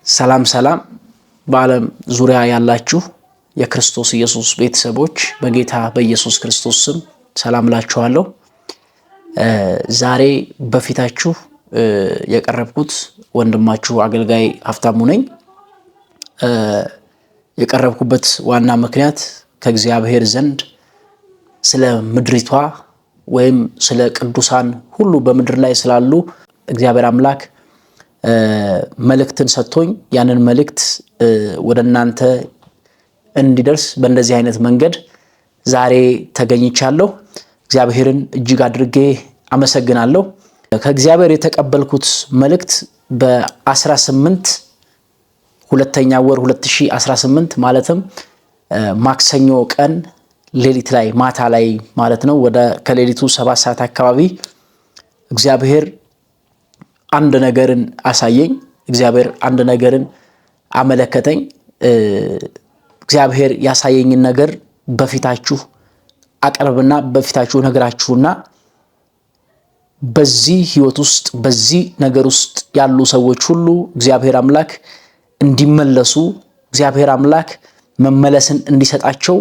ሰላም ሰላም በዓለም ዙሪያ ያላችሁ የክርስቶስ ኢየሱስ ቤተሰቦች በጌታ በኢየሱስ ክርስቶስ ስም ሰላም ላችኋለሁ። ዛሬ በፊታችሁ የቀረብኩት ወንድማችሁ አገልጋይ ሀፍታሙ ነኝ። የቀረብኩበት ዋና ምክንያት ከእግዚአብሔር ዘንድ ስለ ምድሪቷ ወይም ስለ ቅዱሳን ሁሉ በምድር ላይ ስላሉ እግዚአብሔር አምላክ መልእክትን ሰጥቶኝ ያንን መልእክት ወደ እናንተ እንዲደርስ በእንደዚህ አይነት መንገድ ዛሬ ተገኝቻለሁ። እግዚአብሔርን እጅግ አድርጌ አመሰግናለሁ። ከእግዚአብሔር የተቀበልኩት መልእክት በ18 ሁለተኛ ወር 2018 ማለትም ማክሰኞ ቀን ሌሊት ላይ ማታ ላይ ማለት ነው ወደ ከሌሊቱ 7 ሰዓት አካባቢ እግዚአብሔር አንድ ነገርን አሳየኝ። እግዚአብሔር አንድ ነገርን አመለከተኝ። እግዚአብሔር ያሳየኝን ነገር በፊታችሁ አቀርብና በፊታችሁ ነግራችሁና በዚህ ህይወት ውስጥ በዚህ ነገር ውስጥ ያሉ ሰዎች ሁሉ እግዚአብሔር አምላክ እንዲመለሱ እግዚአብሔር አምላክ መመለስን እንዲሰጣቸው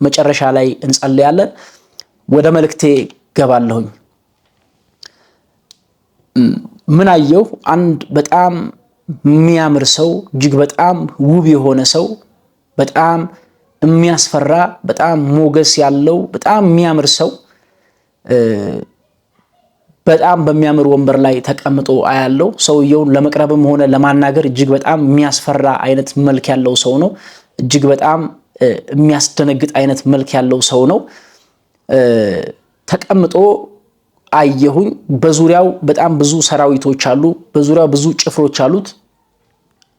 መጨረሻ ላይ እንጸልያለን። ወደ መልእክቴ ገባለሁኝ። ምን አየሁ? አንድ በጣም የሚያምር ሰው፣ እጅግ በጣም ውብ የሆነ ሰው፣ በጣም የሚያስፈራ፣ በጣም ሞገስ ያለው፣ በጣም የሚያምር ሰው በጣም በሚያምር ወንበር ላይ ተቀምጦ አያለው። ሰውየውን ለመቅረብም ሆነ ለማናገር እጅግ በጣም የሚያስፈራ አይነት መልክ ያለው ሰው ነው። እጅግ በጣም የሚያስደነግጥ አይነት መልክ ያለው ሰው ነው። ተቀምጦ አየሁኝ። በዙሪያው በጣም ብዙ ሰራዊቶች አሉ። በዙሪያው ብዙ ጭፍሮች አሉት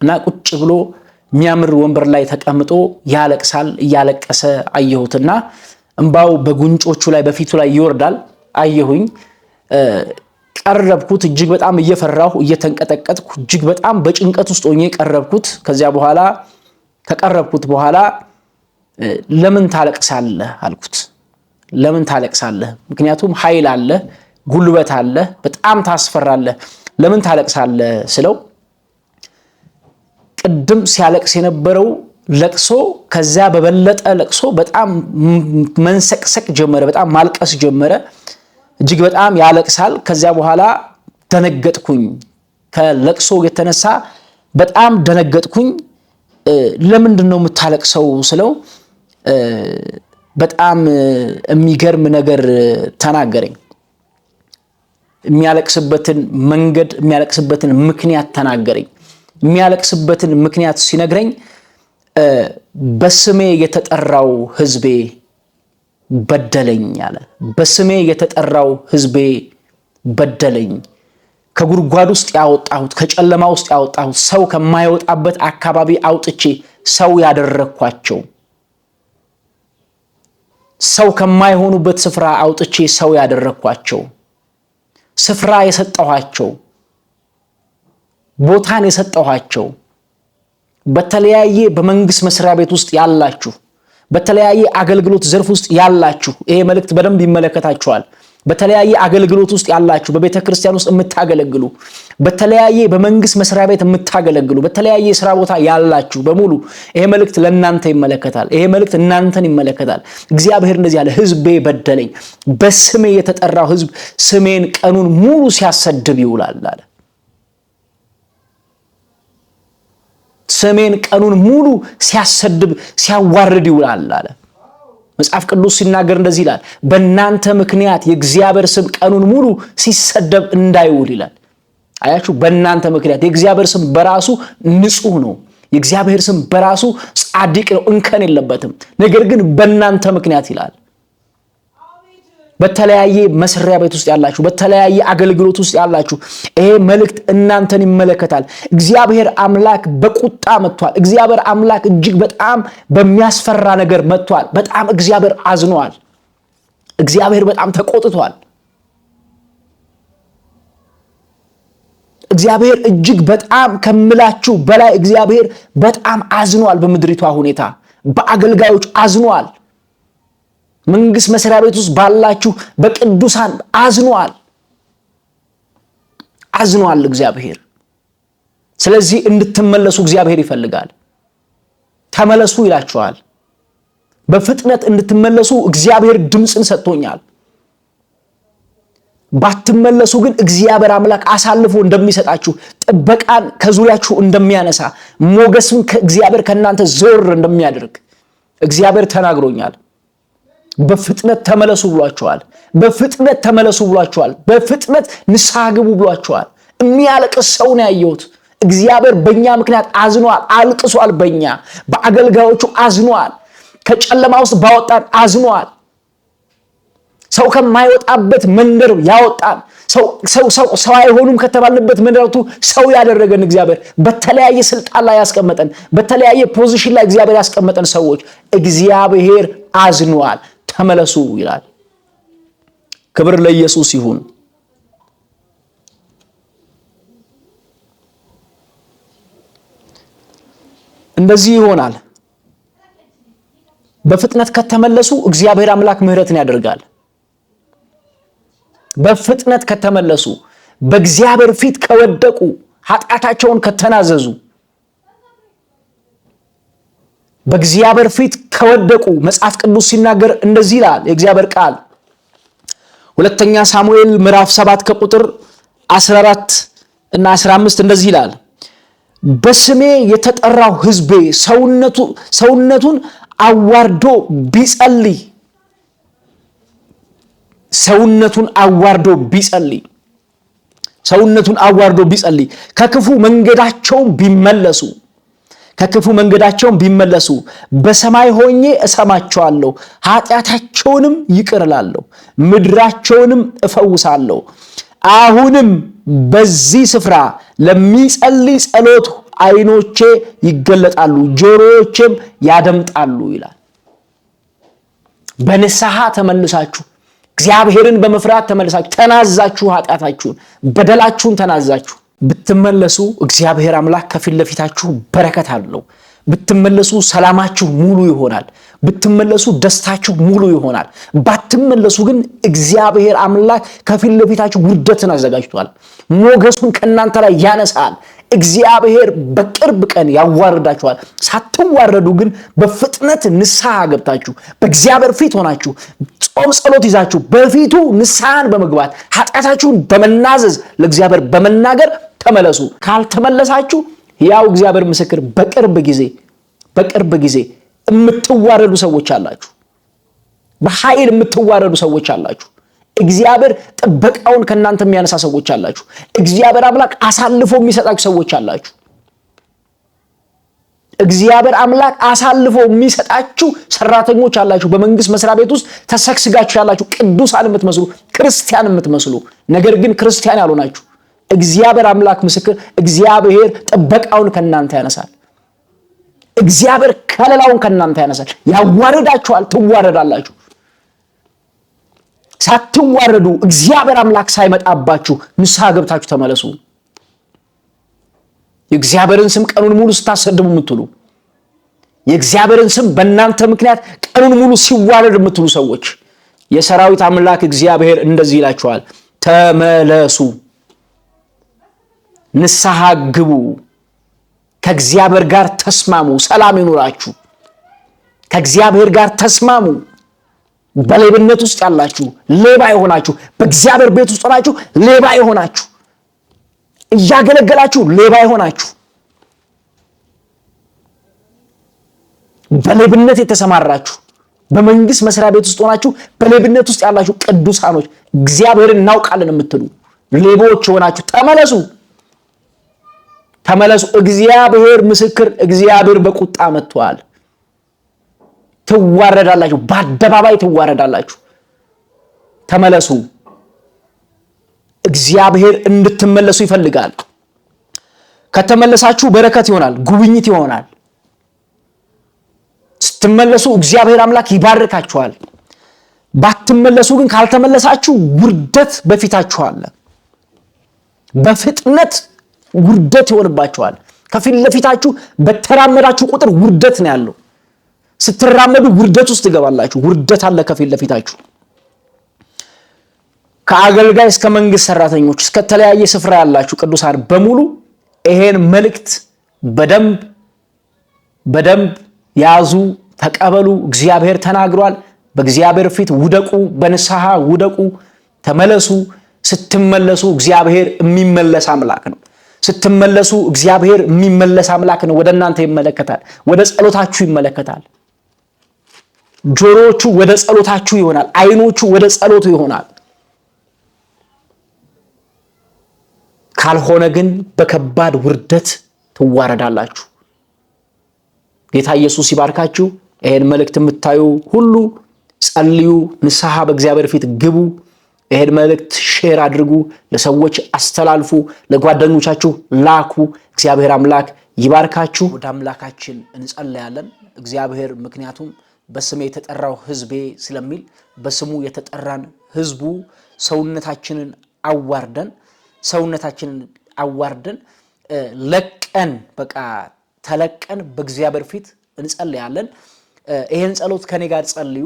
እና ቁጭ ብሎ የሚያምር ወንበር ላይ ተቀምጦ ያለቅሳል። እያለቀሰ አየሁትና እንባው በጉንጮቹ ላይ በፊቱ ላይ ይወርዳል አየሁኝ። ቀረብኩት። እጅግ በጣም እየፈራሁ እየተንቀጠቀጥኩ እጅግ በጣም በጭንቀት ውስጥ ሆኜ ቀረብኩት። ከዚያ በኋላ ከቀረብኩት በኋላ ለምን ታለቅሳለህ አልኩት። ለምን ታለቅሳለህ? ምክንያቱም ኃይል አለ፣ ጉልበት አለ፣ በጣም ታስፈራለህ። ለምን ታለቅሳለህ ስለው ቅድም ሲያለቅስ የነበረው ለቅሶ ከዚያ በበለጠ ለቅሶ በጣም መንሰቅሰቅ ጀመረ፣ በጣም ማልቀስ ጀመረ። እጅግ በጣም ያለቅሳል። ከዚያ በኋላ ደነገጥኩኝ። ከለቅሶ የተነሳ በጣም ደነገጥኩኝ። ለምንድን ነው የምታለቅሰው ስለው በጣም የሚገርም ነገር ተናገረኝ። የሚያለቅስበትን መንገድ የሚያለቅስበትን ምክንያት ተናገረኝ። የሚያለቅስበትን ምክንያት ሲነግረኝ በስሜ የተጠራው ሕዝቤ በደለኝ አለ። በስሜ የተጠራው ሕዝቤ በደለኝ። ከጉድጓድ ውስጥ ያወጣሁት፣ ከጨለማ ውስጥ ያወጣሁት፣ ሰው ከማይወጣበት አካባቢ አውጥቼ ሰው ያደረኳቸው፣ ሰው ከማይሆኑበት ስፍራ አውጥቼ ሰው ያደረኳቸው፣ ስፍራ የሰጠኋቸው፣ ቦታን የሰጠኋቸው፣ በተለያየ በመንግስት መስሪያ ቤት ውስጥ ያላችሁ፣ በተለያየ አገልግሎት ዘርፍ ውስጥ ያላችሁ ይሄ መልእክት በደንብ ይመለከታችኋል። በተለያየ አገልግሎት ውስጥ ያላችሁ፣ በቤተ ክርስቲያን ውስጥ የምታገለግሉ፣ በተለያየ በመንግስት መስሪያ ቤት የምታገለግሉ፣ በተለያየ ስራ ቦታ ያላችሁ በሙሉ ይሄ መልእክት ለእናንተ ይመለከታል። ይሄ መልእክት እናንተን ይመለከታል። እግዚአብሔር እንደዚህ ያለ ሕዝቤ በደለኝ፣ በስሜ የተጠራው ሕዝብ ስሜን ቀኑን ሙሉ ሲያሰድብ ይውላል አለ። ስሜን ቀኑን ሙሉ ሲያሰድብ ሲያዋርድ ይውላል አለ። መጽሐፍ ቅዱስ ሲናገር እንደዚህ ይላል፣ በእናንተ ምክንያት የእግዚአብሔር ስም ቀኑን ሙሉ ሲሰደብ እንዳይውል ይላል። አያችሁ፣ በእናንተ ምክንያት የእግዚአብሔር ስም በራሱ ንጹህ ነው። የእግዚአብሔር ስም በራሱ ጻድቅ ነው፣ እንከን የለበትም። ነገር ግን በእናንተ ምክንያት ይላል። በተለያየ መስሪያ ቤት ውስጥ ያላችሁ፣ በተለያየ አገልግሎት ውስጥ ያላችሁ ይሄ መልእክት እናንተን ይመለከታል። እግዚአብሔር አምላክ በቁጣ መጥቷል። እግዚአብሔር አምላክ እጅግ በጣም በሚያስፈራ ነገር መጥቷል። በጣም እግዚአብሔር አዝኗል። እግዚአብሔር በጣም ተቆጥቷል። እግዚአብሔር እጅግ በጣም ከምላችሁ በላይ እግዚአብሔር በጣም አዝኗል። በምድሪቷ ሁኔታ በአገልጋዮች አዝኗል። መንግስት መስሪያ ቤት ውስጥ ባላችሁ በቅዱሳን አዝኗል። እግዚአብሔር ስለዚህ እንድትመለሱ እግዚአብሔር ይፈልጋል። ተመለሱ ይላችኋል። በፍጥነት እንድትመለሱ እግዚአብሔር ድምፅን ሰጥቶኛል። ባትመለሱ ግን እግዚአብሔር አምላክ አሳልፎ እንደሚሰጣችሁ፣ ጥበቃን ከዙሪያችሁ እንደሚያነሳ፣ ሞገስን ከእግዚአብሔር ከእናንተ ዞር እንደሚያደርግ እግዚአብሔር ተናግሮኛል። በፍጥነት ተመለሱ ብሏችኋል። በፍጥነት ተመለሱ ብሏችኋል። በፍጥነት ንስሐ ግቡ ብሏችኋል። የሚያለቅስ ሰው ነው ያየሁት። እግዚአብሔር በእኛ ምክንያት አዝኗል፣ አልቅሷል። በአገልጋዮቹ አዝኗል። ከጨለማ ውስጥ ባወጣን አዝኗል። ሰው ከማይወጣበት መንደር ያወጣን፣ ሰው አይሆኑም ከተባልንበት መንደርቱ ሰው ያደረገን እግዚአብሔር፣ በተለያየ ስልጣን ላይ ያስቀመጠን፣ በተለያየ ፖዚሽን ላይ እግዚአብሔር ያስቀመጠን ሰዎች እግዚአብሔር አዝኗል። ተመለሱ ይላል። ክብር ለኢየሱስ ይሁን። እንደዚህ ይሆናል። በፍጥነት ከተመለሱ እግዚአብሔር አምላክ ምሕረትን ያደርጋል። በፍጥነት ከተመለሱ፣ በእግዚአብሔር ፊት ከወደቁ፣ ኃጢአታቸውን ከተናዘዙ፣ በእግዚአብሔር ፊት ከወደቁ መጽሐፍ ቅዱስ ሲናገር እንደዚህ ይላል የእግዚአብሔር ቃል። ሁለተኛ ሳሙኤል ምዕራፍ 7 ከቁጥር 14 እና 15 እንደዚህ ይላል፣ በስሜ የተጠራው ሕዝቤ ሰውነቱን አዋርዶ ቢጸልይ፣ ሰውነቱን አዋርዶ ቢጸልይ ከክፉ መንገዳቸውን ቢመለሱ በሰማይ ሆኜ እሰማቸዋለሁ፣ ኃጢአታቸውንም ይቅር እላለሁ፣ ምድራቸውንም እፈውሳለሁ። አሁንም በዚህ ስፍራ ለሚጸልይ ጸሎት ዓይኖቼ ይገለጣሉ፣ ጆሮዎቼም ያደምጣሉ ይላል። በንስሐ ተመልሳችሁ እግዚአብሔርን በመፍራት ተመልሳችሁ ተናዛችሁ፣ ኃጢአታችሁን በደላችሁን ተናዛችሁ ብትመለሱ እግዚአብሔር አምላክ ከፊት ለፊታችሁ በረከት አለው። ብትመለሱ ሰላማችሁ ሙሉ ይሆናል። ብትመለሱ ደስታችሁ ሙሉ ይሆናል። ባትመለሱ ግን እግዚአብሔር አምላክ ከፊት ለፊታችሁ ውርደትን አዘጋጅቷል። ሞገሱን ከእናንተ ላይ ያነሳል። እግዚአብሔር በቅርብ ቀን ያዋርዳችኋል። ሳትዋረዱ ግን በፍጥነት ንስሐ ገብታችሁ በእግዚአብሔር ፊት ሆናችሁ ጾም ጸሎት ይዛችሁ በፊቱ ንስሐን በመግባት ኃጢአታችሁን በመናዘዝ ለእግዚአብሔር በመናገር ተመለሱ። ካልተመለሳችሁ ያው እግዚአብሔር ምስክር በቅርብ ጊዜ የምትዋረዱ ሰዎች አላችሁ። በኃይል የምትዋረዱ ሰዎች አላችሁ። እግዚአብሔር ጥበቃውን ከእናንተ የሚያነሳ ሰዎች አላችሁ። እግዚአብሔር አምላክ አሳልፎ የሚሰጣችሁ ሰዎች አላችሁ። እግዚአብሔር አምላክ አሳልፎ የሚሰጣችሁ ሰራተኞች አላችሁ። በመንግስት መስሪያ ቤት ውስጥ ተሰግስጋችሁ ያላችሁ ቅዱሳን የምትመስሉ ክርስቲያን የምትመስሉ ነገር ግን ክርስቲያን ያልሆናችሁ እግዚአብሔር አምላክ ምስክር፣ እግዚአብሔር ጥበቃውን ከእናንተ ያነሳል። እግዚአብሔር ከለላውን ከእናንተ ያነሳል። ያዋርዳችኋል፣ ትዋረዳላችሁ። ሳትዋረዱ እግዚአብሔር አምላክ ሳይመጣባችሁ ንስሐ ገብታችሁ ተመለሱ። የእግዚአብሔርን ስም ቀኑን ሙሉ ስታሰድቡ የምትሉ፣ የእግዚአብሔርን ስም በእናንተ ምክንያት ቀኑን ሙሉ ሲዋረድ የምትሉ ሰዎች የሰራዊት አምላክ እግዚአብሔር እንደዚህ ይላችኋል፣ ተመለሱ፣ ንስሐ ግቡ፣ ከእግዚአብሔር ጋር ተስማሙ፣ ሰላም ይኑራችሁ። ከእግዚአብሔር ጋር ተስማሙ። በሌብነት ውስጥ ያላችሁ ሌባ የሆናችሁ፣ በእግዚአብሔር ቤት ውስጥ ሆናችሁ ሌባ የሆናችሁ፣ እያገለገላችሁ ሌባ የሆናችሁ፣ በሌብነት የተሰማራችሁ፣ በመንግስት መስሪያ ቤት ውስጥ ሆናችሁ በሌብነት ውስጥ ያላችሁ ቅዱሳኖች እግዚአብሔርን እናውቃለን የምትሉ ሌቦች የሆናችሁ ተመለሱ። እግዚአብሔር ምስክር፣ እግዚአብሔር በቁጣ መጥቷል። ትዋረዳላችሁ፣ በአደባባይ ትዋረዳላችሁ። ተመለሱ። እግዚአብሔር እንድትመለሱ ይፈልጋል። ከተመለሳችሁ በረከት ይሆናል፣ ጉብኝት ይሆናል። ስትመለሱ እግዚአብሔር አምላክ ይባርካችኋል። ባትመለሱ ግን ካልተመለሳችሁ ውርደት በፊታችሁ አለ። በፍጥነት ውርደት ይሆንባችኋል። ከፊት ለፊታችሁ በተራመዳችሁ ቁጥር ውርደት ነው ያለው። ስትራመዱ ውርደት ውስጥ ትገባላችሁ። ውርደት አለ ከፊት ለፊታችሁ። ከአገልጋይ እስከ መንግስት ሰራተኞች እስከ ተለያየ ስፍራ ያላችሁ ቅዱሳን በሙሉ ይሄን መልእክት በደንብ ያዙ፣ ተቀበሉ። እግዚአብሔር ተናግሯል። በእግዚአብሔር ፊት ውደቁ፣ በንስሐ ውደቁ፣ ተመለሱ። ስትመለሱ እግዚአብሔር የሚመለስ አምላክ ነው። ስትመለሱ እግዚአብሔር የሚመለስ አምላክ ነው። ወደ እናንተ ይመለከታል። ወደ ጸሎታችሁ ይመለከታል። ጆሮቹ ወደ ጸሎታችሁ ይሆናል። አይኖቹ ወደ ጸሎቱ ይሆናል። ካልሆነ ግን በከባድ ውርደት ትዋረዳላችሁ። ጌታ ኢየሱስ ይባርካችሁ። ይሄን መልእክት የምታዩ ሁሉ ጸልዩ፣ ንስሐ በእግዚአብሔር ፊት ግቡ። ይሄን መልእክት ሼር አድርጉ፣ ለሰዎች አስተላልፉ፣ ለጓደኞቻችሁ ላኩ። እግዚአብሔር አምላክ ይባርካችሁ። ወደ አምላካችን እንጸልያለን። እግዚአብሔር ምክንያቱም በስሜ የተጠራው ሕዝቤ ስለሚል በስሙ የተጠራን ሕዝቡ ሰውነታችንን አዋርደን ለቀን በቃ ተለቀን በእግዚአብሔር ፊት እንጸልያለን። ይሄን ጸሎት ከኔ ጋር ጸልዩ።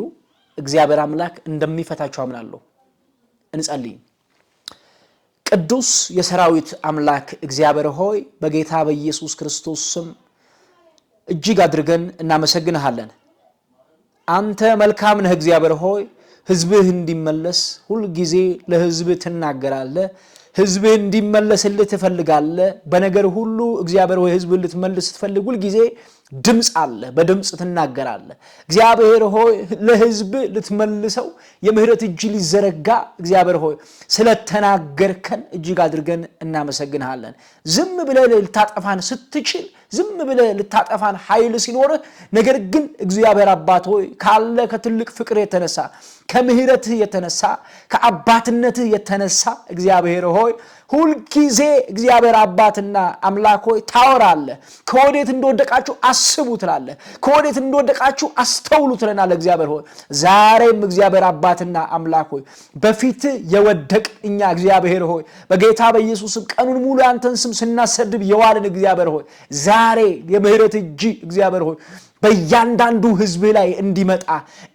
እግዚአብሔር አምላክ እንደሚፈታችሁ አምናለሁ። እንጸልይ። ቅዱስ የሰራዊት አምላክ እግዚአብሔር ሆይ በጌታ በኢየሱስ ክርስቶስ ስም እጅግ አድርገን እናመሰግንሃለን። አንተ መልካም ነህ እግዚአብሔር ሆይ። ሕዝብህ እንዲመለስ ሁል ጊዜ ለሕዝብህ ትናገራለህ። ሕዝብህ እንዲመለስልህ ትፈልጋለህ። በነገር ሁሉ እግዚአብሔር ሆይ ሕዝብህ ልትመልስ ትፈልግ ሁል ጊዜ ድምጽ አለ፣ በድምጽ ትናገራለህ። እግዚአብሔር ሆይ ለሕዝብ ልትመልሰው የምህረት እጅ ሊዘረጋ እግዚአብሔር ሆይ ስለተናገርከን እጅግ አድርገን እናመሰግንሃለን። ዝም ብለህ ልታጠፋን ስትችል፣ ዝም ብለህ ልታጠፋን ኃይል ሲኖርህ፣ ነገር ግን እግዚአብሔር አባት ሆይ ካለ ከትልቅ ፍቅር የተነሳ ከምህረትህ የተነሳ ከአባትነትህ የተነሳ እግዚአብሔር ሆይ ሁል ጊዜ እግዚአብሔር አባትና አምላክ ሆይ ታወራለህ። ከወዴት እንደወደቃችሁ አስቡ ትላለህ። ከወዴት እንደወደቃችሁ አስተውሉ ትለናለህ። እግዚአብሔር ሆይ ዛሬም እግዚአብሔር አባትና አምላክ ሆይ በፊት የወደቅ እኛ እግዚአብሔር ሆይ በጌታ በኢየሱስም ቀኑን ሙሉ ያንተን ስም ስናሰድብ የዋልን እግዚአብሔር ሆይ ዛሬ የምህረት እጅ እግዚአብሔር ሆይ በእያንዳንዱ ሕዝብ ላይ እንዲመጣ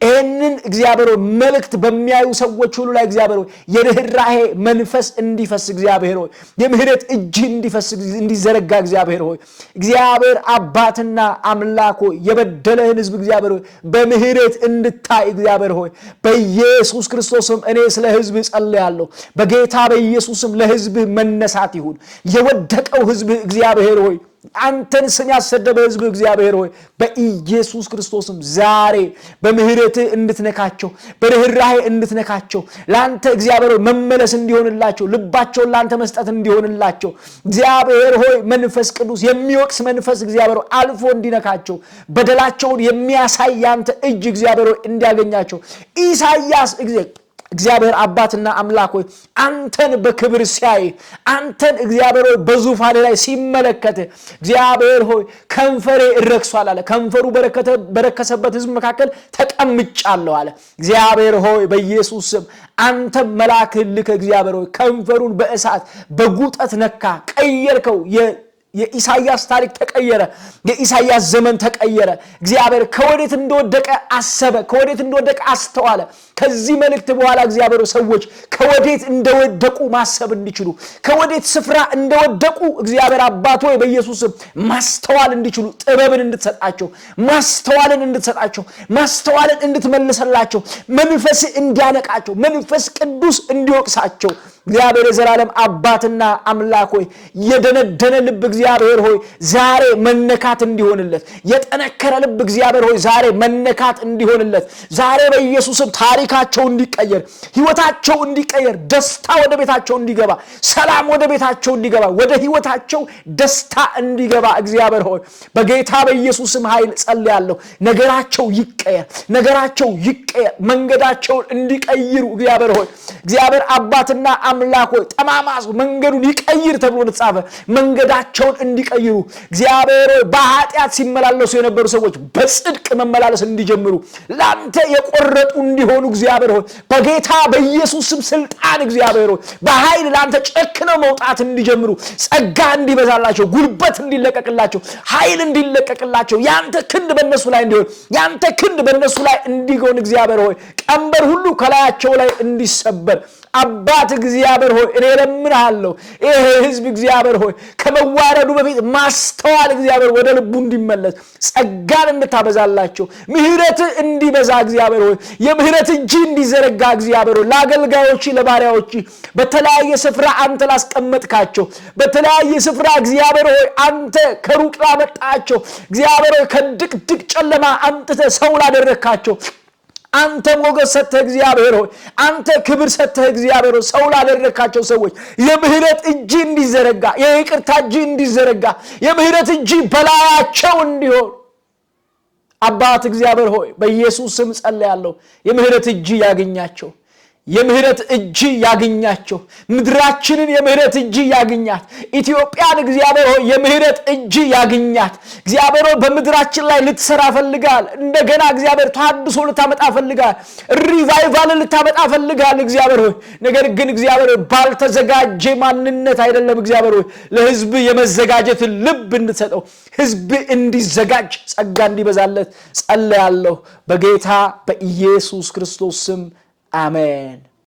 ይህንን እግዚአብሔር ሆይ መልእክት በሚያዩ ሰዎች ሁሉ ላይ እግዚአብሔር ሆይ የርኅራኄ መንፈስ እንዲፈስ እግዚአብሔር ሆይ የምህረት እጅ እንዲፈስ እንዲዘረጋ እግዚአብሔር ሆይ እግዚአብሔር አባትና አምላክ ሆይ የበደለህን ሕዝብ እግዚአብሔር ሆይ በምህረት እንድታይ እግዚአብሔር ሆይ በኢየሱስ ክርስቶስም እኔ ስለ ሕዝብ ጸልያለሁ። በጌታ በኢየሱስም ለሕዝብ መነሳት ይሁን። የወደቀው ሕዝብ እግዚአብሔር ሆይ አንተን ስም ያሰደበ ሕዝብ እግዚአብሔር ሆይ በኢየሱስ ክርስቶስም ዛሬ በምህረትህ እንድትነካቸው፣ በርኅራኄ እንድትነካቸው፣ ላንተ እግዚአብሔር ሆይ መመለስ እንዲሆንላቸው፣ ልባቸውን ላንተ መስጠት እንዲሆንላቸው እግዚአብሔር ሆይ መንፈስ ቅዱስ የሚወቅስ መንፈስ እግዚአብሔር ሆይ አልፎ እንዲነካቸው፣ በደላቸውን የሚያሳይ ያንተ እጅ እግዚአብሔር ሆይ እንዲያገኛቸው ኢሳይያስ እግዚአብሔር አባትና አምላክ ሆይ አንተን በክብር ሲያይ አንተን እግዚአብሔር ሆይ በዙፋን ላይ ሲመለከት እግዚአብሔር ሆይ ከንፈሬ እረክሷል አለ። ከንፈሩ በረከሰበት ሕዝብ መካከል ተቀምጫለሁ አለ። እግዚአብሔር ሆይ በኢየሱስ ስም አንተ መልአክህን ልከህ እግዚአብሔር ሆይ ከንፈሩን በእሳት በጉጠት ነካ፣ ቀየርከው። የኢሳይያስ ታሪክ ተቀየረ። የኢሳይያስ ዘመን ተቀየረ። እግዚአብሔር ከወዴት እንደወደቀ አሰበ፣ ከወዴት እንደወደቀ አስተዋለ። ከዚህ መልእክት በኋላ እግዚአብሔር ሰዎች ከወዴት እንደወደቁ ማሰብ እንዲችሉ፣ ከወዴት ስፍራ እንደወደቁ እግዚአብሔር አባት ሆይ በኢየሱስ ማስተዋል እንዲችሉ ጥበብን እንድትሰጣቸው፣ ማስተዋልን እንድትሰጣቸው፣ ማስተዋልን እንድትመልሰላቸው፣ መንፈስ እንዲያነቃቸው፣ መንፈስ ቅዱስ እንዲወቅሳቸው እግዚአብሔር የዘላለም አባትና አምላክ ሆይ የደነደነ ልብ እግዚአብሔር ሆይ ዛሬ መነካት እንዲሆንለት፣ የጠነከረ ልብ እግዚአብሔር ሆይ ዛሬ መነካት እንዲሆንለት፣ ዛሬ በኢየሱስም ታሪካቸው እንዲቀየር፣ ህይወታቸው እንዲቀየር፣ ደስታ ወደ ቤታቸው እንዲገባ፣ ሰላም ወደ ቤታቸው እንዲገባ፣ ወደ ህይወታቸው ደስታ እንዲገባ እግዚአብሔር ሆይ በጌታ በኢየሱስም ኃይል ጸልያለሁ። ነገራቸው ይቀየር፣ ነገራቸው ይቀየር፣ መንገዳቸውን እንዲቀይሩ እግዚአብሔር ሆይ እግዚአብሔር አባትና አምላክ ሆይ ጠማማስ መንገዱን ይቀይር ተብሎ ተጻፈ። መንገዳቸውን እንዲቀይሩ እግዚአብሔር በኃጢአት ሲመላለሱ የነበሩ ሰዎች በጽድቅ መመላለስ እንዲጀምሩ፣ ላንተ የቆረጡ እንዲሆኑ እግዚአብሔር ሆይ በጌታ በኢየሱስ ስም ስልጣን እግዚአብሔር ሆይ በኃይል ላንተ ጨክነው መውጣት እንዲጀምሩ፣ ጸጋ እንዲበዛላቸው፣ ጉልበት እንዲለቀቅላቸው፣ ኃይል እንዲለቀቅላቸው፣ ያንተ ክንድ በእነሱ ላይ እንዲሆን፣ ያንተ ክንድ በእነሱ ላይ እንዲሆን እግዚአብሔር ሆይ ቀንበር ሁሉ ከላያቸው ላይ እንዲሰበር አባት እግዚአብሔር ሆይ እኔ ለምንሃለሁ ይሄ ሕዝብ እግዚአብሔር ሆይ ከመዋረዱ በፊት ማስተዋል እግዚአብሔር ወደ ልቡ እንዲመለስ ጸጋን እንድታበዛላቸው ምሕረት እንዲበዛ እግዚአብሔር ሆይ የምሕረት እጅ እንዲዘረጋ እግዚአብሔር ሆይ ለአገልጋዮች ለባሪያዎች በተለያየ ስፍራ አንተ ላስቀመጥካቸው በተለያየ ስፍራ እግዚአብሔር ሆይ አንተ ከሩቅ ላመጣቸው እግዚአብሔር ሆይ ከድቅድቅ ጨለማ አምጥተ ሰው ላደረካቸው አንተ ሞገስ ሰጥተህ እግዚአብሔር ሆይ አንተ ክብር ሰጥተህ እግዚአብሔር ሆይ ሰው ላደረካቸው ሰዎች የምህረት እጅ እንዲዘረጋ የይቅርታ እጅ እንዲዘረጋ የምህረት እጅ በላያቸው እንዲሆን አባት እግዚአብሔር ሆይ በኢየሱስ ስም ጸልያለሁ የምህረት እጅ ያገኛቸው የምህረት እጅ ያገኛቸው ምድራችንን የምህረት እጅ ያገኛት ኢትዮጵያን እግዚአብሔር ሆይ የምህረት እጅ ያገኛት እግዚአብሔር ሆይ በምድራችን ላይ ልትሰራ ፈልጋል እንደገና እግዚአብሔር ተሐድሶ ልታመጣ ፈልጋል ሪቫይቫል ልታመጣ ፈልጋል እግዚአብሔር ሆይ ነገር ግን እግዚአብሔር ባልተዘጋጀ ማንነት አይደለም እግዚአብሔር ሆይ ለሕዝብ የመዘጋጀት ልብ እንድትሰጠው ሕዝብ እንዲዘጋጅ ጸጋ እንዲበዛለት ጸልያለሁ በጌታ በኢየሱስ ክርስቶስ ስም Amen.